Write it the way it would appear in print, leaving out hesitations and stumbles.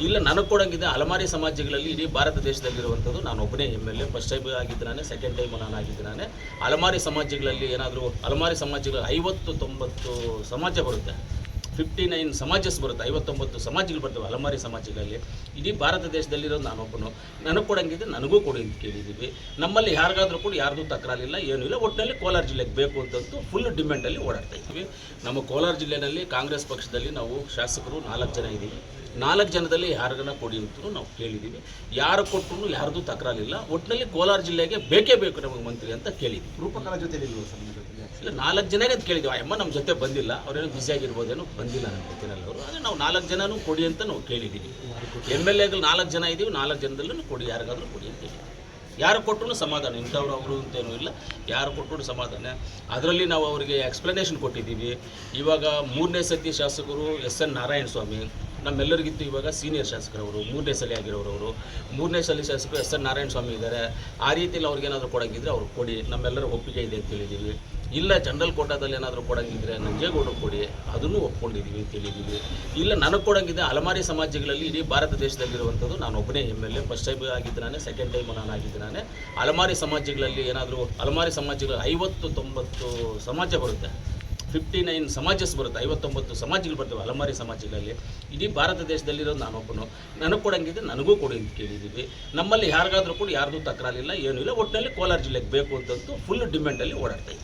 ಇಲ್ಲ ನನಗೆ ಕೊಡೋಂಗಿದೆ ಅಲಮಾರಿ ಸಮಾಜಗಳಲ್ಲಿ ಇಡೀ ಭಾರತ ದೇಶದಲ್ಲಿರುವಂಥದ್ದು ನಾನು ಒಬ್ಬನೇ MLA. ಫಸ್ಟ್ ಟೈಮ್ ಆಗಿದ್ದು ನಾನೇ, ಸೆಕೆಂಡ್ ಟೈಮ್ ನಾನು ಆಗಿದ್ದು ನಾನೇ. ಅಲಮಾರಿ ಸಮಾಜಗಳಲ್ಲಿ ಏನಾದರೂ ಅಲಮಾರಿ ಸಮಾಜಗಳು 50-90 ಸಮಾಜ ಬರುತ್ತೆ, 59 ಸಮಾಜಸ್ ಬರುತ್ತೆ, 59 ಸಮಾಜಗಳು ಬರ್ತವೆ ಅಲಮಾರಿ ಸಮಾಜಗಳಲ್ಲಿ. ಇಡೀ ಭಾರತ ದೇಶದಲ್ಲಿರೋದು ನಾನೊಬ್ಬನು. ನನಗೆ ಕೊಡೋಂಗಿದೆ ನನಗೂ ಕೊಡಿ ಅಂತ ಕೇಳಿದ್ದೀವಿ. ನಮ್ಮಲ್ಲಿ ಯಾರಿಗಾದರೂ ಕೂಡ ಯಾರ್ದು ತಕರಾರಿಲ್ಲ, ಏನೂ ಇಲ್ಲ. ಒಟ್ಟಿನಲ್ಲಿ ಕೋಲಾರ ಜಿಲ್ಲೆಗೆ ಬೇಕು ಅಂತಂತೂ ಫುಲ್ ಡಿಮ್ಯಾಂಡಲ್ಲಿ ಓಡಾಡ್ತಾ ಇದ್ದೀವಿ. ನಮ್ಮ ಕೋಲಾರ ಜಿಲ್ಲೆಯಲ್ಲಿ ಕಾಂಗ್ರೆಸ್ ಪಕ್ಷದಲ್ಲಿ ನಾವು ಶಾಸಕರು 4 ಜನ ಇದ್ದೀವಿ. 4 ಜನದಲ್ಲಿ ಯಾರಿಗನ್ನ ಕೊಡಿ ಅಂತಲೂ ನಾವು ಕೇಳಿದ್ದೀವಿ. ಯಾರು ಕೊಟ್ಟರು ಯಾರ್ದು ತಕರಾರಿಲ್ಲ. ಒಟ್ಟಿನಲ್ಲಿ ಕೋಲಾರ ಜಿಲ್ಲೆಗೆ ಬೇಕೇ ಬೇಕು ನಮಗೆ ಮಂತ್ರಿ ಅಂತ ಕೇಳಿದ್ದೀವಿ. ರೂಪಕರ ಜೊತೆ ಇಲ್ಲ 4 ಜನಕ್ಕೆ ಅಂತ ಕೇಳಿದ್ದೀವಿ. ಅಮ್ಮ ನಮ್ಮ ಜೊತೆ ಬಂದಿಲ್ಲ, ಅವರೇನೋ ಬ್ಯುಸಿಯಾಗಿರ್ಬೋದೇನೋ, ಬಂದಿಲ್ಲ ನಮ್ಮ ಜೊತೆನಲ್ಲಿ ಅವರು. ಆದರೆ ನಾವು 4 ಜನನೂ ಕೊಡಿ ಅಂತ ನಾವು ಕೇಳಿದ್ದೀವಿ. MLAಗಳು 4 ಜನ ಇದ್ದೀವಿ, 4 ಜನದಲ್ಲೂ ಕೊಡಿ, ಯಾರಿಗಾದರೂ ಕೊಡಿ ಅಂತ ಕೇಳಿದ್ದೀವಿ. ಯಾರು ಕೊಟ್ಟರು ಸಮಾಧಾನ, ಇಂಥವ್ರು ಅವರು ಅಂತೇನೂ ಇಲ್ಲ, ಯಾರು ಕೊಟ್ಟರು ಸಮಾಧಾನ. ಅದರಲ್ಲಿ ನಾವು ಅವರಿಗೆ ಎಕ್ಸ್ಪ್ಲನೇಷನ್ ಕೊಟ್ಟಿದ್ದೀವಿ. ಇವಾಗ 3ನೇ ಸತಿ ಶಾಸಕರು SN ನಾರಾಯಣ ಸ್ವಾಮಿ ನಮ್ಮೆಲ್ಲರಿಗಿಂತ ಇವಾಗ ಸೀನಿಯರ್ ಶಾಸಕರವರು, 3ನೇ ಸಲ ಆಗಿರೋರವರು. 3ನೇ ಸಲ ಶಾಸಕರು SN ನಾರಾಯಣ ಸ್ವಾಮಿ ಇದ್ದಾರೆ. ಆ ರೀತಿಯಲ್ಲಿ ಅವ್ರಿಗೇನಾದರೂ ಕೊಡೋಂಗಿದ್ರೆ ಅವ್ರು ಕೊಡಿ, ನಮ್ಮೆಲ್ಲರ ಒಪ್ಪಿಗೆ ಇದೆ ಅಂತ ಹೇಳಿದ್ದೀವಿ. ಇಲ್ಲ ಜನರಲ್ ಕೋಟಾದಲ್ಲಿ ಏನಾದರೂ ಕೊಡೋಂಗಿದ್ರೆ ನಂಜೇಗೌಡರು ಕೊಡಿ, ಅದನ್ನು ಒಪ್ಕೊಂಡಿದ್ದೀವಿ ಅಂತ ಹೇಳಿದ್ದೀವಿ. ಇಲ್ಲ ನನಗೆ ಕೊಡೋಂಗಿದೆ ಅಲಮಾರಿ ಸಮಾಜಗಳಲ್ಲಿ ಇಡೀ ಭಾರತ ದೇಶದಲ್ಲಿರುವಂಥದ್ದು ನಾನು ಒಬ್ಬನೇ MLA. ಫಸ್ಟ್ ಟೈಮ್ ಆಗಿದ್ದು ನಾನೇ, ಸೆಕೆಂಡ್ ಟೈಮ್ ನಾನು ಆಗಿದ್ದು ನಾನೇ. ಅಲಮಾರಿ ಸಮಾಜಗಳಲ್ಲಿ ಏನಾದರೂ ಅಲಮಾರಿ ಸಮಾಜಗಳು 50-90 ಸಮಾಜ ಬರುತ್ತೆ, 59 ಸಮಾಜಸ್ ಬರುತ್ತೆ, 59 ಸಮಾಜಗಳು ಬರ್ತವೆ ಅಲಮಾರಿ ಸಮಾಜಗಳಲ್ಲಿ. ಇಡೀ ಭಾರತ ದೇಶದಲ್ಲಿರೋದು ನಾನೊಬ್ಬನು. ನನಗೆ ಕೊಡೋಂಗಿದೆ ನನಗೂ ಕೊಡಿ ಅಂತ ಕೇಳಿದ್ದೀವಿ. ನಮ್ಮಲ್ಲಿ ಯಾರಿಗಾದರೂ ಕೂಡ ಯಾರ್ದು ತಕರಾರಿಲ್ಲ, ಏನೂ ಇಲ್ಲ. ಒಟ್ಟಿನಲ್ಲಿ ಕೋಲಾರ ಜಿಲ್ಲೆಗೆ ಬೇಕು ಅಂತಂತೂ ಫುಲ್ ಡಿಮ್ಯಾಂಡಲ್ಲಿ ಓಡಾಡ್ತಾ ಇದ್ದೀವಿ.